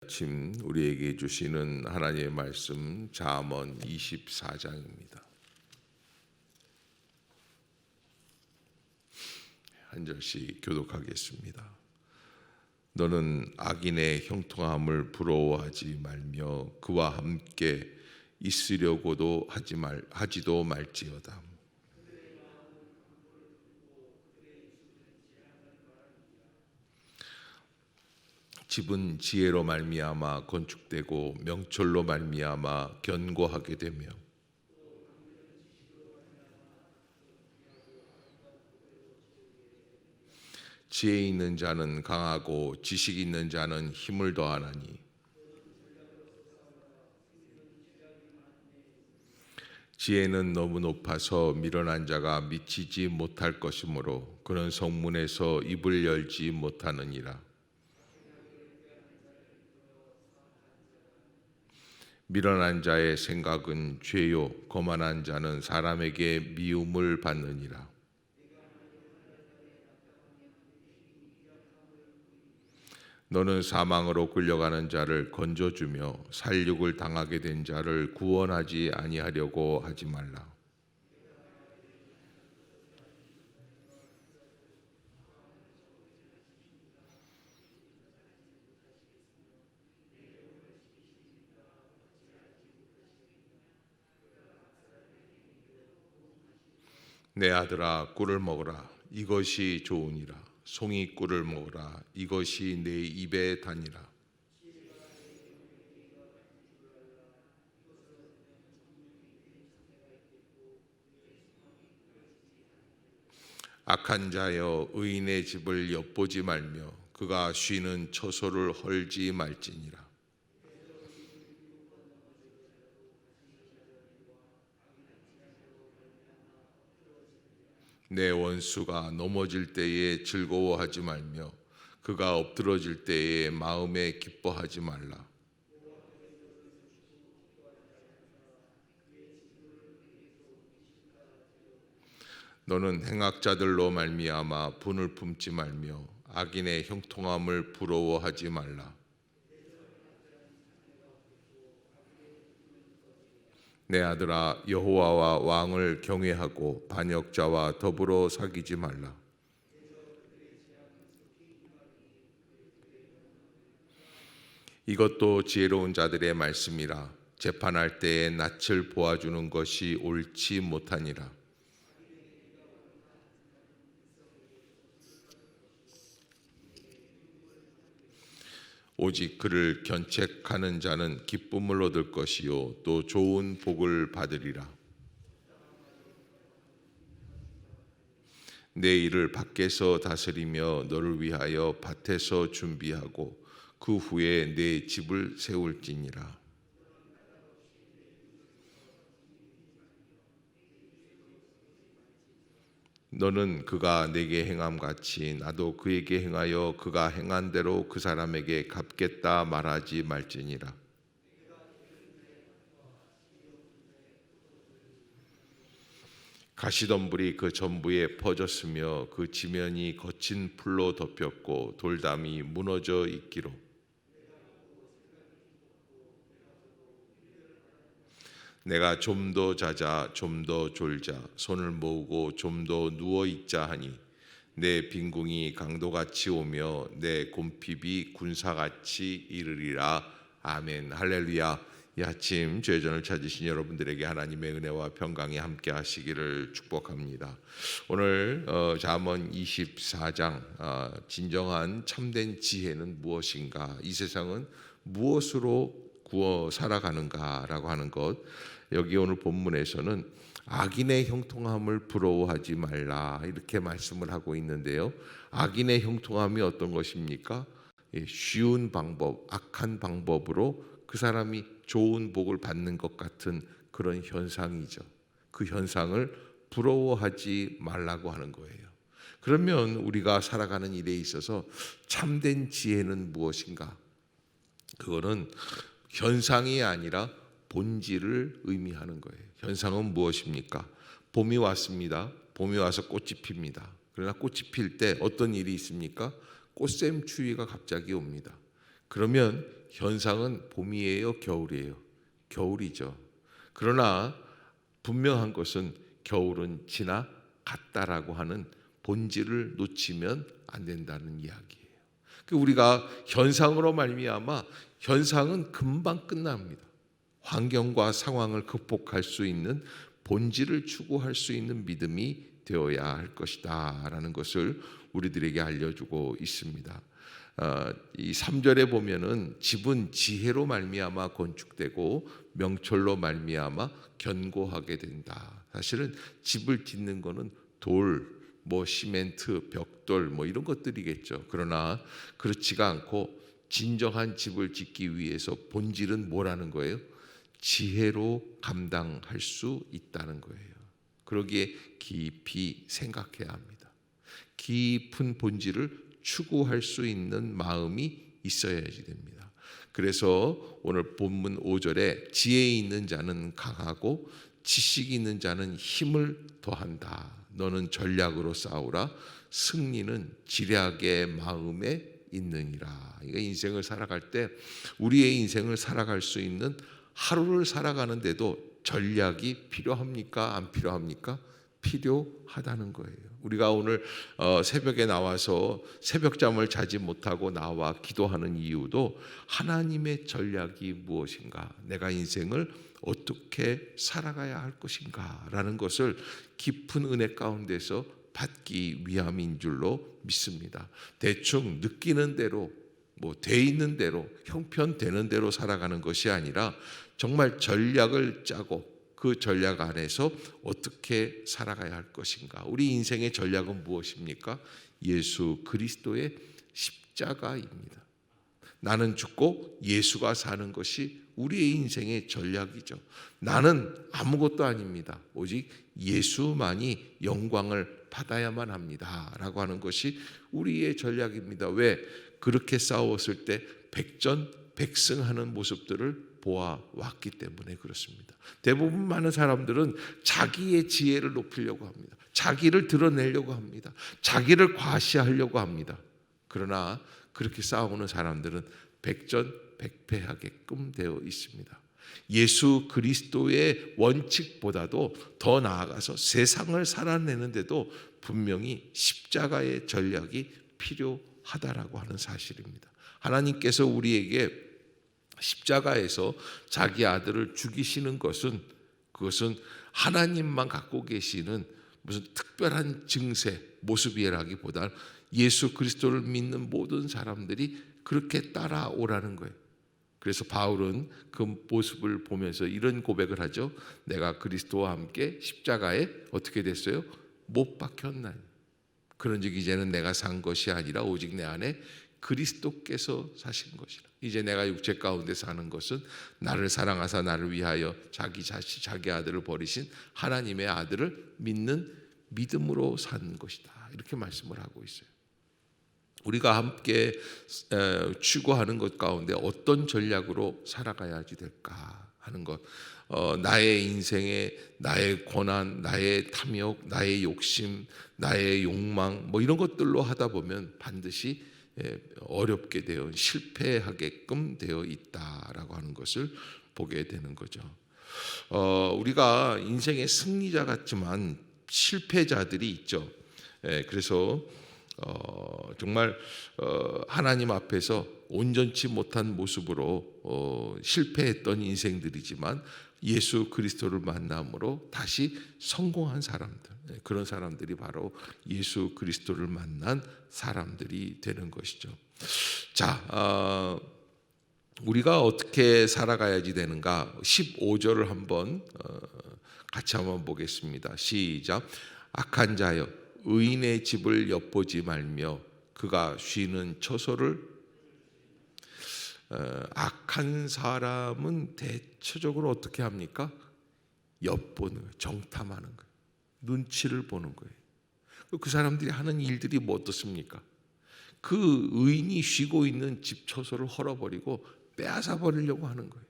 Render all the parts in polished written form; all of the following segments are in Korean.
아침 우리에게 주시는 하나님의 말씀 잠언 24장입니다. 한 절씩 교독하겠습니다. 너는 악인의 형통함을 부러워하지 말며 그와 함께 있으려고도 하지도 말지어다. 집은 지혜로 말미암아 건축되고 명철로 말미암아 견고하게 되며 지혜 있는 자는 강하고 지식 있는 자는 힘을 더하나니 지혜는 너무 높아서 미련한 자가 미치지 못할 것이므로 그는 성문에서 입을 열지 못하느니라. 미련한 자의 생각은 죄요 거만한 자는 사람에게 미움을 받느니라. 너는 사망으로 끌려가는 자를 건져주며 살육을 당하게 된 자를 구원하지 아니하려고 하지 말라. 내 아들아 꿀을 먹으라 이것이 좋으니라. 송이 꿀을 먹으라 이것이 내 입에 다니라. 악한 자여 의인의 집을 엿보지 말며 그가 쉬는 처소를 헐지 말지니라. 내 원수가 넘어질 때에 즐거워하지 말며 그가 엎드러질 때에 마음에 기뻐하지 말라. 너는 행악자들로 말미암아 분을 품지 말며 악인의 형통함을 부러워하지 말라. 내 아들아 여호와와 왕을 경외하고 반역자와 더불어 사귀지 말라. 이것도 지혜로운 자들의 말씀이라. 재판할 때에 낯을 보아주는 것이 옳지 못하니라. 오직 그를 견책하는 자는 기쁨을 얻을 것이요 또 좋은 복을 받으리라. 내 일을 밖에서 다스리며 너를 위하여 밭에서 준비하고 그 후에 내 집을 세울지니라. 너는 그가 내게 행함 같이 나도 그에게 행하여 그가 행한 대로 그 사람에게 갚겠다 말하지 말지니라. 가시덤불이 그 전부에 퍼졌으며 그 지면이 거친 풀로 덮였고 돌담이 무너져 있기로 내가 좀 더 자자 좀 더 졸자 손을 모으고 좀 더 누워 있자 하니 내 빈궁이 강도같이 오며 내 곰핍이 군사같이 이르리라. 아멘. 할렐루야. 이 아침 죄전을 찾으신 여러분들에게 하나님의 은혜와 평강이 함께 하시기를 축복합니다. 오늘 잠언 24장 진정한 참된 지혜는 무엇인가, 이 세상은 무엇으로 구워 살아가는가라고 하는 것, 여기 오늘 본문에서는 악인의 형통함을 부러워하지 말라 이렇게 말씀을 하고 있는데요. 악인의 형통함이 어떤 것입니까? 쉬운 방법, 악한 방법으로 그 사람이 좋은 복을 받는 것 같은 그런 현상이죠. 그 현상을 부러워하지 말라고 하는 거예요. 그러면 우리가 살아가는 일에 있어서 참된 지혜는 무엇인가? 그거는 현상이 아니라 본질을 의미하는 거예요. 현상은 무엇입니까? 봄이 왔습니다. 봄이 와서 꽃이 핍니다. 그러나 꽃이 필 때 어떤 일이 있습니까? 꽃샘추위가 갑자기 옵니다. 그러면 현상은 봄이에요, 겨울이에요? 겨울이죠. 그러나 분명한 것은 겨울은 지나갔다라고 하는 본질을 놓치면 안 된다는 이야기예요. 우리가 현상으로 말미암아 현상은 금방 끝납니다. 환경과 상황을 극복할 수 있는 본질을 추구할 수 있는 믿음이 되어야 할 것이다 라는 것을 우리들에게 알려주고 있습니다. 이 3절에 보면은 집은 지혜로 말미암아 건축되고 명철로 말미암아 견고하게 된다. 사실은 집을 짓는 거는 돌, 시멘트, 벽돌 이런 것들이겠죠. 그러나 그렇지가 않고 진정한 집을 짓기 위해서 본질은 뭐라는 거예요? 지혜로 감당할 수 있다는 거예요. 그러기에 깊이 생각해야 합니다. 깊은 본질을 추구할 수 있는 마음이 있어야지 됩니다. 그래서 오늘 본문 5절에 지혜 있는 자는 강하고 지식 있는 자는 힘을 더한다. 너는 전략으로 싸우라. 승리는 지략의 마음에 있느니라. 그러니까 인생을 살아갈 때 우리의 인생을 살아갈 수 있는 하루를 살아가는데도 전략이 필요합니까? 안 필요합니까? 필요하다는 거예요. 우리가 오늘 새벽에 나와서 새벽잠을 자지 못하고 나와 기도하는 이유도 하나님의 전략이 무엇인가, 내가 인생을 어떻게 살아가야 할 것인가 라는 것을 깊은 은혜 가운데서 받기 위함인 줄로 믿습니다. 대충 느끼는 대로 돼 있는 대로 형편되는 대로 살아가는 것이 아니라 정말 전략을 짜고 그 전략 안에서 어떻게 살아가야 할 것인가. 우리 인생의 전략은 무엇입니까? 예수 그리스도의 십자가입니다. 나는 죽고 예수가 사는 것이 우리의 인생의 전략이죠. 나는 아무것도 아닙니다. 오직 예수만이 영광을 받아야만 합니다 라고 하는 것이 우리의 전략입니다. 왜? 그렇게 싸웠을 때 백전백승하는 모습들을 보아왔기 때문에 그렇습니다. 대부분 많은 사람들은 자기의 지혜를 높이려고 합니다. 자기를 드러내려고 합니다. 자기를 과시하려고 합니다. 그러나 그렇게 싸우는 사람들은 백전백패하게끔 되어 있습니다. 예수 그리스도의 원칙보다도 더 나아가서 세상을 살아내는데도 분명히 십자가의 전략이 필요하다라고 하는 사실입니다. 하나님께서 우리에게 십자가에서 자기 아들을 죽이시는 것은 그것은 하나님만 갖고 계시는 무슨 특별한 증세 모습이라기보다 예수 그리스도를 믿는 모든 사람들이 그렇게 따라오라는 거예요. 그래서 바울은 그 모습을 보면서 이런 고백을 하죠. 내가 그리스도와 함께 십자가에 어떻게 됐어요? 못 박혔나니. 그런즉 이제는 내가 산 것이 아니라 오직 내 안에 그리스도께서 사신 것이라. 이제 내가 육체 가운데 사는 것은 나를 사랑하사 나를 위하여 자기 자식 자기 아들을 버리신 하나님의 아들을 믿는 믿음으로 사는 것이다. 이렇게 말씀을 하고 있어요. 우리가 함께 추구하는 것 가운데 어떤 전략으로 살아가야지 될까 하는 것, 나의 인생에 나의 권한, 나의 탐욕, 나의 욕심, 나의 욕망 이런 것들로 하다 보면 반드시 어렵게 되어 실패하게끔 되어 있다라고 하는 것을 보게 되는 거죠. 우리가 인생의 승리자 같지만 실패자들이 있죠. 그래서 정말 하나님 앞에서 온전치 못한 모습으로 실패했던 인생들이지만 예수 그리스도를 만남으로 다시 성공한 사람들, 그런 사람들이 바로 예수 그리스도를 만난 사람들이 되는 것이죠. 자, 우리가 어떻게 살아가야지 되는가? 15절을 한번 같이 한번 보겠습니다. 시작. 악한 자여 의인의 집을 엿보지 말며 그가 쉬는 처소를. 악한 사람은 대체적으로 어떻게 합니까? 엿보는 거예요. 정탐하는 거예요. 눈치를 보는 거예요. 그 사람들이 하는 일들이 뭐 어떻습니까? 그 의인이 쉬고 있는 집 처소를 헐어버리고 빼앗아 버리려고 하는 거예요.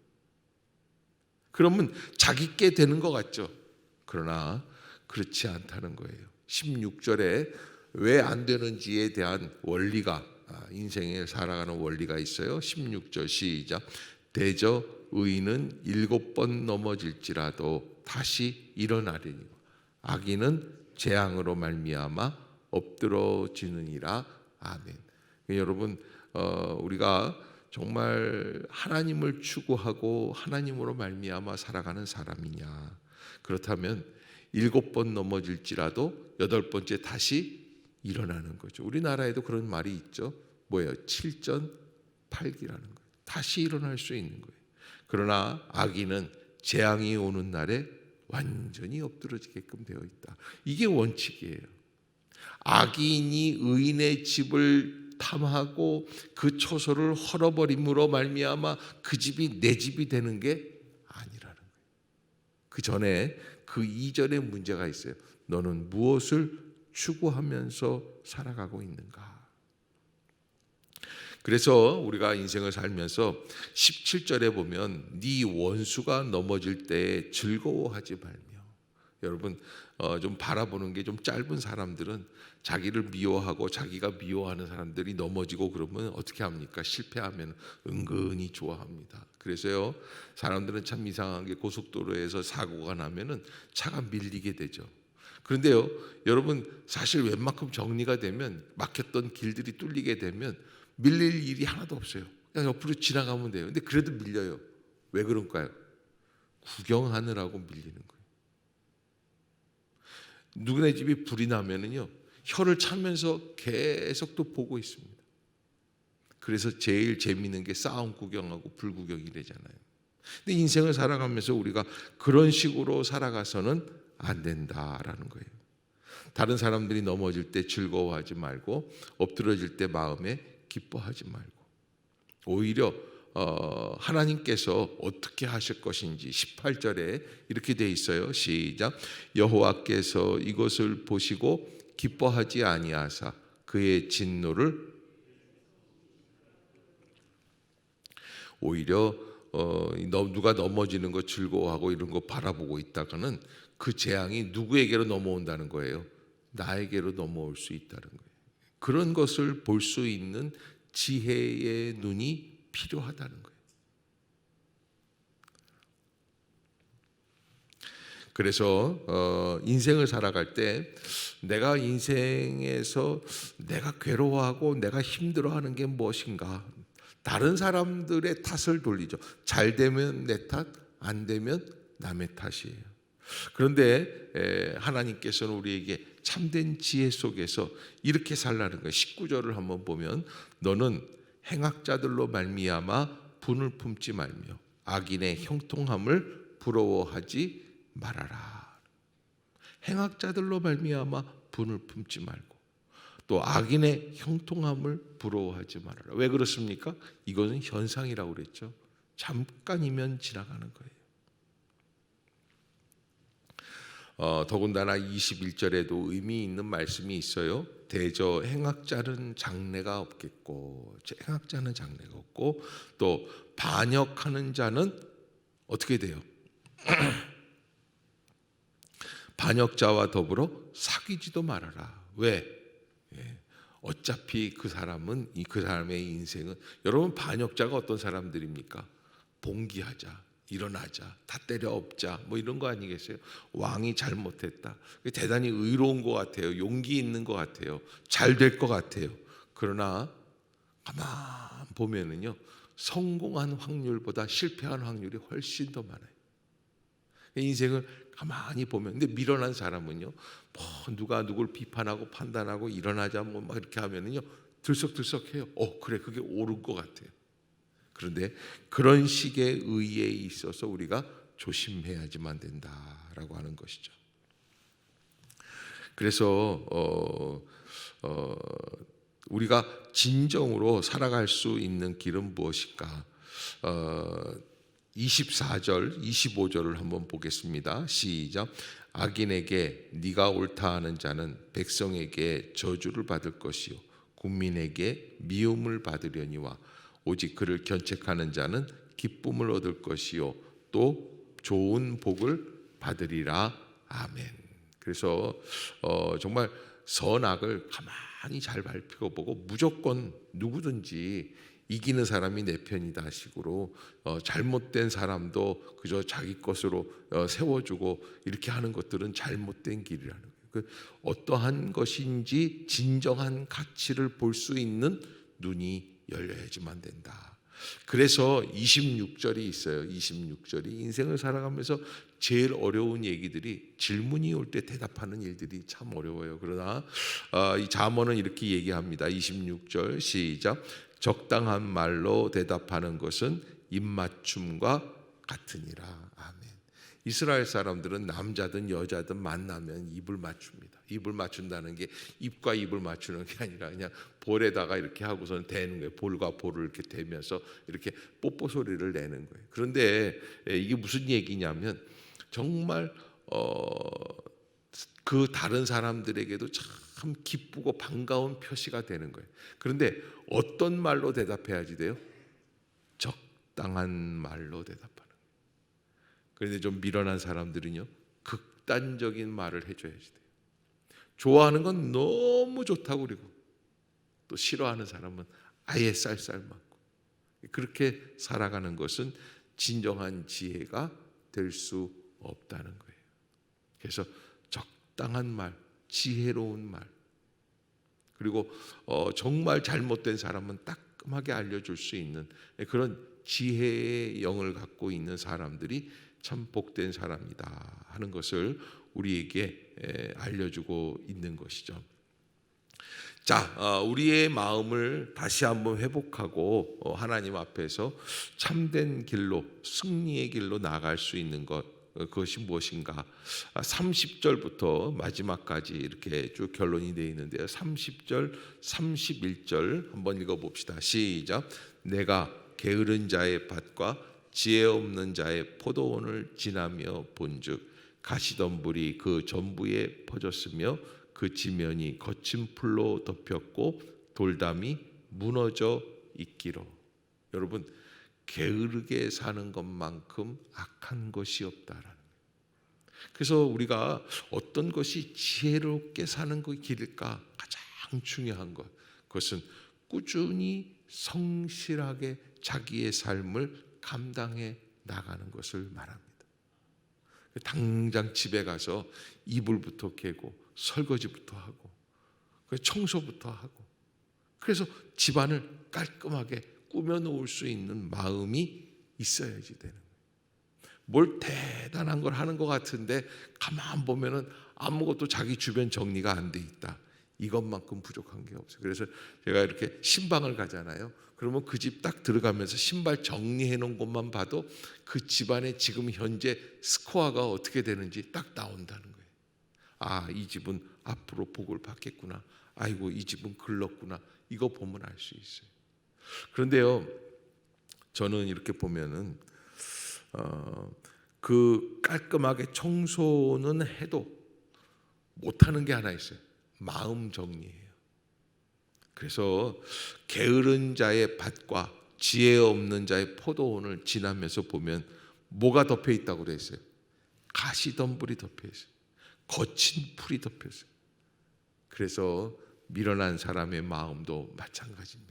그러면 자기께 되는 것 같죠. 그러나 그렇지 않다는 거예요. 16절에 왜 안 되는지에 대한 원리가 인생을 살아가는 원리가 있어요. 16절 시작. 대저 의인은 7번 넘어질지라도 다시 일어나리니 악인은 재앙으로 말미암아 엎드러지느니라. 아멘. 여러분, 우리가 정말 하나님을 추구하고 하나님으로 말미암아 살아가는 사람이냐? 그렇다면 7번 넘어질지라도 8번째 다시 일어나는 거죠. 우리나라에도 그런 말이 있죠. 뭐예요? 7전8기라는 거예요. 다시 일어날 수 있는 거예요. 그러나 악인은 재앙이 오는 날에 완전히 엎드러지게끔 되어 있다. 이게 원칙이에요. 악인이 의인의 집을 탐하고 그 초소를 헐어버림으로 말미암아 그 집이 내 집이 되는 게 아니라는 거예요. 그 전에 그 이전에 문제가 있어요. 너는 무엇을 추구하면서 살아가고 있는가? 그래서 우리가 인생을 살면서 17절에 보면 네 원수가 넘어질 때 즐거워하지 말며. 여러분, 좀 바라보는 게 좀 짧은 사람들은 자기를 미워하고 자기가 미워하는 사람들이 넘어지고 그러면 어떻게 합니까? 실패하면 은근히 좋아합니다. 그래서요, 사람들은 참 이상한 게 고속도로에서 사고가 나면은 차가 밀리게 되죠. 그런데요, 여러분, 사실 웬만큼 정리가 되면, 막혔던 길들이 뚫리게 되면 밀릴 일이 하나도 없어요. 그냥 옆으로 지나가면 돼요. 근데 그래도 밀려요. 왜 그럴까요? 구경하느라고 밀리는 거예요. 누구네 집이 불이 나면은요, 혀를 차면서 계속 또 보고 있습니다. 그래서 제일 재미있는 게 싸움 구경하고 불 구경이래잖아요. 근데 인생을 살아가면서 우리가 그런 식으로 살아가서는 안 된다라는 거예요. 다른 사람들이 넘어질 때 즐거워하지 말고 엎드러질 때 마음에 기뻐하지 말고 오히려 하나님께서 어떻게 하실 것인지 18절에 이렇게 돼 있어요. 시작. 여호와께서 이것을 보시고 기뻐하지 아니하사 그의 진노를 오히려 누가 넘어지는 거 즐거워하고 이런 거 바라보고 있다가는 그 재앙이 누구에게로 넘어온다는 거예요? 나에게로 넘어올 수 있다는 거예요. 그런 것을 볼 수 있는 지혜의 눈이 필요하다는 거예요. 그래서 인생을 살아갈 때 내가 인생에서 내가 괴로워하고 내가 힘들어하는 게 무엇인가? 다른 사람들의 탓을 돌리죠. 잘 되면 내 탓, 안 되면 남의 탓이에요. 그런데 하나님께서는 우리에게 참된 지혜 속에서 이렇게 살라는 거예요. 19절을 한번 보면 너는 행악자들로 말미암아 분을 품지 말며 악인의 형통함을 부러워하지 말아라. 행악자들로 말미암아 분을 품지 말고 또 악인의 형통함을 부러워하지 말아라. 왜 그렇습니까? 이것은 현상이라고 그랬죠. 잠깐이면 지나가는 거예요. 더군다나 21절에도 의미 있는 말씀이 있어요. 대저 행악자는 장래가 없겠고, 행악자는 장래가 없고, 또 반역하는 자는 어떻게 돼요? 반역자와 더불어 사귀지도 말아라. 왜? 어차피 그 사람은 그 사람의 인생은 여러분 반역자가 어떤 사람들입니까? 봉기하자. 일어나자, 다 때려 엎자, 뭐 이런 거 아니겠어요? 왕이 잘못했다. 대단히 의로운 것 같아요. 용기 있는 것 같아요. 잘 될 것 같아요. 그러나 가만 보면은요, 성공한 확률보다 실패한 확률이 훨씬 더 많아요. 인생을 가만히 보면, 근데 미련한 사람은요, 뭐 누가 누굴 비판하고 판단하고 일어나자 뭐 막 이렇게 하면은요, 들썩들썩해요. 그래, 그게 옳은 것 같아요. 그런데 그런 식의 의에 있어서 우리가 조심해야지만 된다라고 하는 것이죠. 그래서 우리가 진정으로 살아갈 수 있는 길은 무엇일까? 24절, 25절을 한번 보겠습니다. 시작. 악인에게 네가 옳다 하는 자는 백성에게 저주를 받을 것이요 국민에게 미움을 받으려니와 오직 그를 견책하는 자는 기쁨을 얻을 것이요 또 좋은 복을 받으리라. 아멘. 그래서 정말 선악을 가만히 많이 잘 살펴보고 무조건 누구든지 이기는 사람이 내 편이다 식으로 잘못된 사람도 그저 자기 것으로 세워주고 이렇게 하는 것들은 잘못된 길이라는 거예요. 어떠한 것인지 진정한 가치를 볼 수 있는 눈이 열려야지만 된다. 그래서 26절이 있어요. 26절이 인생을 살아가면서 제일 어려운 얘기들이 질문이 올 때 대답하는 일들이 참 어려워요. 그러나 이 잠언은 이렇게 얘기합니다. 26절 시작. 적당한 말로 대답하는 것은 입맞춤과 같으니라. 아멘. 이스라엘 사람들은 남자든 여자든 만나면 입을 맞춥니다. 입을 맞춘다는 게 입과 입을 맞추는 게 아니라 그냥 볼에다가 이렇게 하고서는 대는 거예요. 볼과 볼을 이렇게 대면서 이렇게 뽀뽀 소리를 내는 거예요. 그런데 이게 무슨 얘기냐면 정말 그 다른 사람들에게도 참 기쁘고 반가운 표시가 되는 거예요. 그런데 어떤 말로 대답해야지 돼요? 적당한 말로 대답하는 거예요. 그런데 좀 미련한 사람들은요, 극단적인 말을 해줘야지 돼요. 좋아하는 건 너무 좋다고 그러고 또 싫어하는 사람은 아예 쌀쌀 맞고, 그렇게 살아가는 것은 진정한 지혜가 될 수 없다는 거예요. 그래서 적당한 말, 지혜로운 말, 그리고 정말 잘못된 사람은 따끔하게 알려줄 수 있는 그런 지혜의 영을 갖고 있는 사람들이 참 복된 사람이다 하는 것을 우리에게 알려주고 있는 것이죠. 자, 우리의 마음을 다시 한번 회복하고 하나님 앞에서 참된 길로, 승리의 길로 나아갈 수 있는 것, 그것이 무엇인가? 30절부터 마지막까지 이렇게 쭉 결론이 되어 있는데요. 30절, 31절 한번 읽어봅시다. 시작. 내가 게으른 자의 밭과 지혜 없는 자의 포도원을 지나며 본즉 가시덤불이 그 전부에 퍼졌으며 그 지면이 거친 풀로 덮였고 돌담이 무너져 있기로. 여러분, 게으르게 사는 것만큼 악한 것이 없다라는 거예요. 그래서 우리가 어떤 것이 지혜롭게 사는 그 길일까? 가장 중요한 것, 그것은 꾸준히 성실하게 자기의 삶을 감당해 나가는 것을 말합니다. 당장 집에 가서 이불부터 개고 설거지부터 하고 청소부터 하고, 그래서 집안을 깔끔하게 꾸며놓을 수 있는 마음이 있어야지 되는 거예요. 뭘 대단한 걸 하는 것 같은데 가만 보면은 아무것도 자기 주변 정리가 안 돼 있다. 이것만큼 부족한 게 없어요. 그래서 제가 이렇게 신방을 가잖아요. 그러면 그 집 딱 들어가면서 신발 정리해 놓은 것만 봐도 그 집안의 지금 현재 스코어가 어떻게 되는지 딱 나온다는 거예요. 아, 이 집은 앞으로 복을 받겠구나. 아이고, 이 집은 글렀구나. 이거 보면 알 수 있어요. 그런데요, 저는 이렇게 보면은 그 깔끔하게 청소는 해도 못하는 게 하나 있어요. 마음 정리예요. 그래서 게으른 자의 밭과 지혜 없는 자의 포도원을 지나면서 보면 뭐가 덮여 있다고 그랬어요? 가시덤불이 덮여 있어요. 거친 풀이 덮여 있어요. 그래서 미련한 사람의 마음도 마찬가지입니다.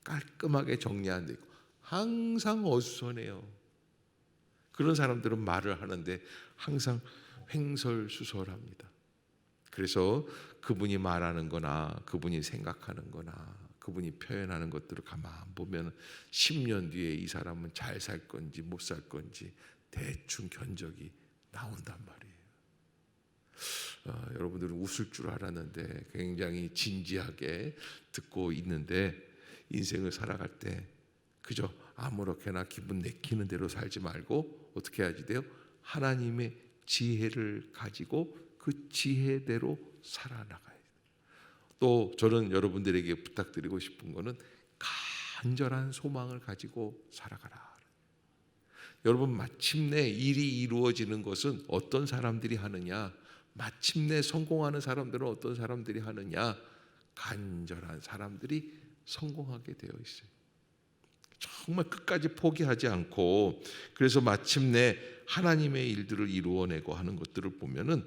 깔끔하게 정리 안 되고 항상 어수선해요. 그런 사람들은 말을 하는데 항상 횡설수설합니다. 그래서 그분이 말하는 거나 그분이 생각하는 거나 그분이 표현하는 것들을 가만 보면 10년 뒤에 이 사람은 잘 살 건지 못 살 건지 대충 견적이 나온단 말이에요. 여러분들은 웃을 줄 알았는데 굉장히 진지하게 듣고 있는데, 인생을 살아갈 때 그저 아무렇게나 기분 내키는 대로 살지 말고 어떻게 해야지 돼요? 하나님의 지혜를 가지고 그 지혜대로 살아나가야 돼요. 또 저는 여러분들에게 부탁드리고 싶은 거는 간절한 소망을 가지고 살아가라. 여러분, 마침내 일이 이루어지는 것은 어떤 사람들이 하느냐? 마침내 성공하는 사람들은 어떤 사람들이 하느냐? 간절한 사람들이 성공하게 되어 있어요. 정말 끝까지 포기하지 않고, 그래서 마침내 하나님의 일들을 이루어내고 하는 것들을 보면은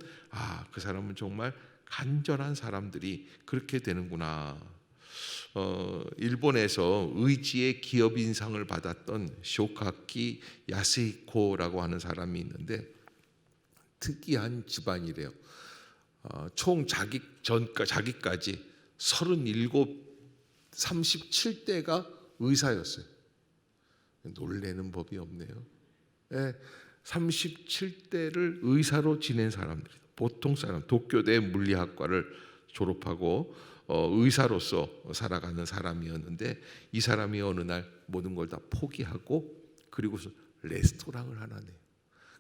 그 사람은 정말 간절한 사람들이 그렇게 되는구나. 일본에서 의지의 기업 인상을 받았던 쇼카키 야스히코라고 하는 사람이 있는데 특이한 집안이래요. 총 자기까지 37대가 의사였어요. 놀래는 법이 없네요. 37대를 의사로 지낸 사람들이 보통 사람, 도쿄대 물리학과를 졸업하고 의사로서 살아가는 사람이었는데 이 사람이 어느 날 모든 걸 다 포기하고 그리고서 레스토랑을 하나 내요.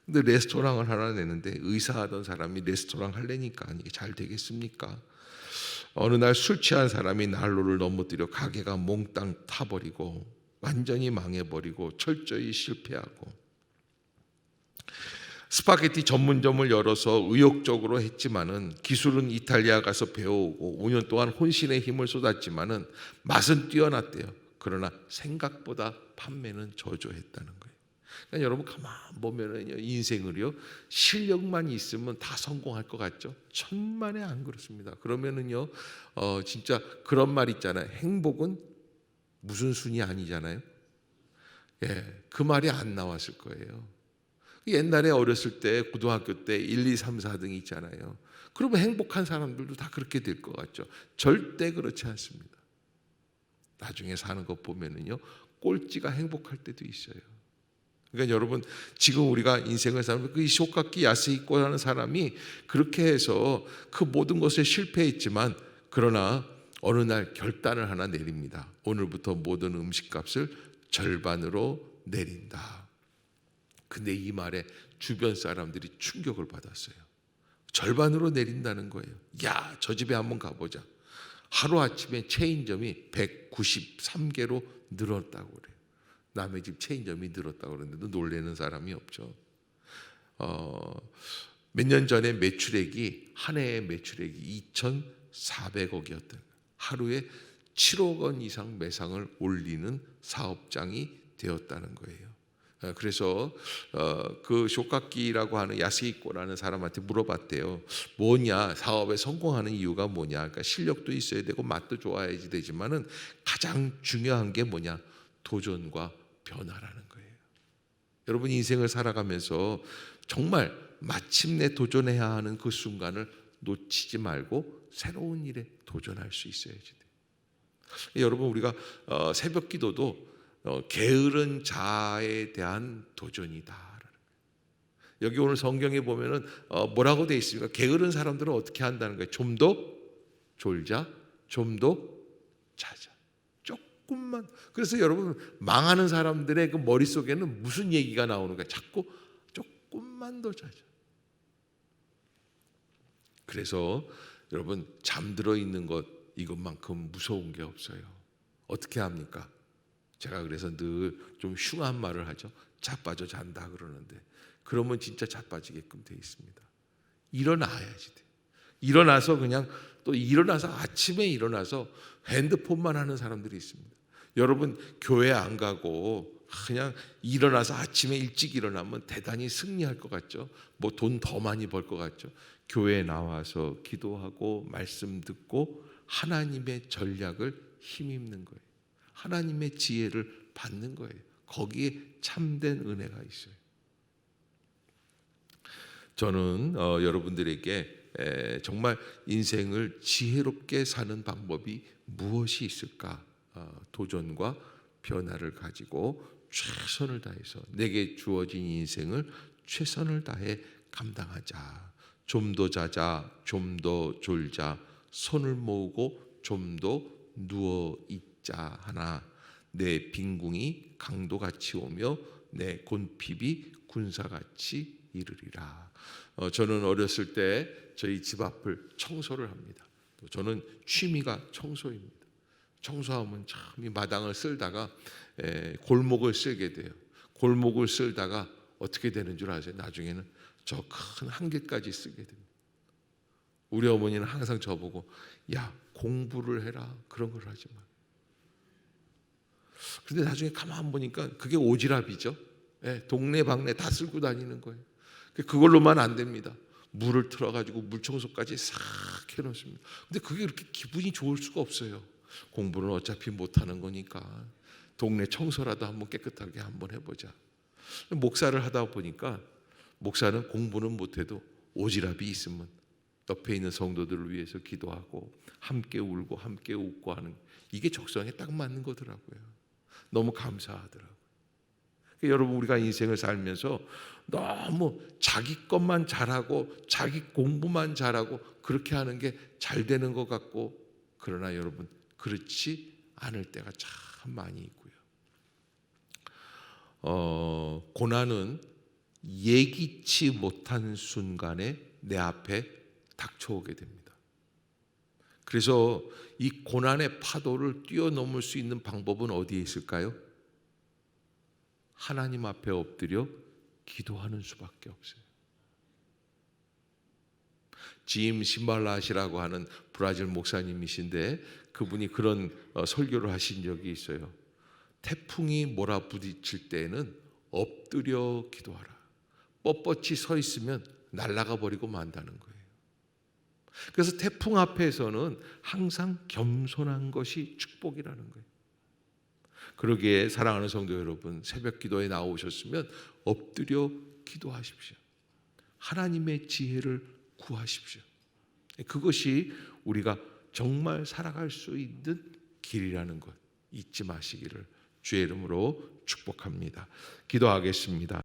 근데 레스토랑을 하나 내는데 의사하던 사람이 레스토랑 하려니까 이게 잘 되겠습니까? 어느 날 술 취한 사람이 난로를 넘어뜨려 가게가 몽땅 타버리고 완전히 망해버리고 철저히 실패하고 스파게티 전문점을 열어서 의욕적으로 했지만은 기술은 이탈리아 가서 배우고 5년 동안 혼신의 힘을 쏟았지만은 맛은 뛰어났대요. 그러나 생각보다 판매는 저조했다는 거예요. 그러니까 여러분 가만 보면은요, 인생을요 실력만 있으면 다 성공할 것 같죠? 천만에 안 그렇습니다. 그러면은요 진짜 그런 말 있잖아요. 행복은 무슨 순이 아니잖아요. 그 말이 안 나왔을 거예요. 옛날에 어렸을 때 고등학교 때 1, 2, 3, 4등 있잖아요. 그러면 행복한 사람들도 다 그렇게 될 것 같죠. 절대 그렇지 않습니다. 나중에 사는 것 보면은요 꼴찌가 행복할 때도 있어요. 그러니까 여러분 지금 우리가 인생을 사는 그 쇼카키 야스히코라는 사람이 그렇게 해서 그 모든 것에 실패했지만 그러나 어느 날 결단을 하나 내립니다. 오늘부터 모든 음식값을 절반으로 내린다. 근데 이 말에 주변 사람들이 충격을 받았어요. 절반으로 내린다는 거예요. 야, 저 집에 한번 가보자. 하루아침에 체인점이 193개로 늘었다고 그래요. 남의 집 체인점이 늘었다고 그러는데도 놀라는 사람이 없죠. 몇 년 전에 매출액이 한 해의 매출액이 2,400억이었던 하루에 7억 원 이상 매상을 올리는 사업장이 되었다는 거예요. 그래서 그 쇼카키라고 하는 야스히코라는 사람한테 물어봤대요. 뭐냐, 사업에 성공하는 이유가 뭐냐. 그러니까 실력도 있어야 되고 맛도 좋아야지 되지만은 가장 중요한 게 뭐냐, 도전과 변화라는 거예요. 여러분 인생을 살아가면서 정말 마침내 도전해야 하는 그 순간을 놓치지 말고 새로운 일에 도전할 수 있어야지 돼요. 여러분 우리가 새벽 기도도 게으른 자에 대한 도전이다. 여기 오늘 성경에 보면은 뭐라고 되어 있습니까? 게으른 사람들은 어떻게 한다는 거예요? 좀 더 졸자, 좀 더 자자. 조금만. 그래서 여러분 망하는 사람들의 그 머릿속에는 무슨 얘기가 나오는 거예요? 자꾸 조금만 더 자자. 그래서 여러분 잠들어 있는 것 이것만큼 무서운 게 없어요. 어떻게 합니까? 제가 그래서 늘 좀 흉한 말을 하죠. 자빠져 잔다 그러는데 그러면 진짜 자빠지게끔 돼 있습니다. 일어나야지 돼. 일어나서 그냥 또 일어나서 아침에 일어나서 핸드폰만 하는 사람들이 있습니다. 여러분 교회 안 가고 그냥 일어나서 아침에 일찍 일어나면 대단히 승리할 것 같죠? 뭐 돈 더 많이 벌 것 같죠? 교회에 나와서 기도하고 말씀 듣고 하나님의 전략을 힘입는 거예요. 하나님의 지혜를 받는 거예요. 거기에 참된 은혜가 있어요. 저는 여러분들에게 정말 인생을 지혜롭게 사는 방법이 무엇이 있을까? 도전과 변화를 가지고 최선을 다해서 내게 주어진 인생을 최선을 다해 감당하자. 좀 더 자자, 좀 더 졸자, 손을 모으고 좀 더 누워 있자 하나. 내 빈궁이 강도같이 오며 내 곤핍이 군사같이 이르리라. 저는 어렸을 때 저희 집 앞을 청소를 합니다. 저는 취미가 청소입니다. 청소하면 참 이 마당을 쓸다가 골목을 쓸게 돼요. 골목을 쓸다가 어떻게 되는 줄 아세요? 나중에는 저 큰 한계까지 쓰게 됩니다. 우리 어머니는 항상 저보고 야 공부를 해라 그런 걸 하지 마. 그런데 나중에 가만 보니까 그게 오지랖이죠. 동네 방네 다 쓸고 다니는 거예요. 그걸로만 안 됩니다. 물을 틀어가지고 물 청소까지 싹 해놓습니다. 근데 그게 그렇게 기분이 좋을 수가 없어요. 공부는 어차피 못하는 거니까 동네 청소라도 한번 깨끗하게 한번 해보자. 목사를 하다 보니까 목사는 공부는 못해도 오지랖이 있으면 옆에 있는 성도들을 위해서 기도하고 함께 울고 함께 웃고 하는, 이게 적성에 딱 맞는 거더라고요. 너무 감사하더라고요. 여러분, 우리가 인생을 살면서 너무 자기 것만 잘하고 자기 공부만 잘하고 그렇게 하는 게 잘 되는 것 같고, 그러나 여러분, 그렇지 않을 때가 참 많이 있고요. 고난은 예기치 못한 순간에 내 앞에 닥쳐오게 됩니다. 그래서 이 고난의 파도를 뛰어넘을 수 있는 방법은 어디에 있을까요? 하나님 앞에 엎드려 기도하는 수밖에 없어요. 짐 심발라시라고 하는 브라질 목사님이신데, 그분이 그런 설교를 하신 적이 있어요. 태풍이 몰아부딪힐 때에는 엎드려 기도하라. 뻣뻣이 서 있으면 날아가 버리고 만다는 거예요. 그래서 태풍 앞에서는 항상 겸손한 것이 축복이라는 거예요. 그러기에 사랑하는 성도 여러분, 새벽 기도에 나오셨으면 엎드려 기도하십시오. 하나님의 지혜를 구하십시오. 그것이 우리가 정말 살아갈 수 있는 길이라는 것 잊지 마시기를 주의 이름으로 축복합니다. 기도하겠습니다.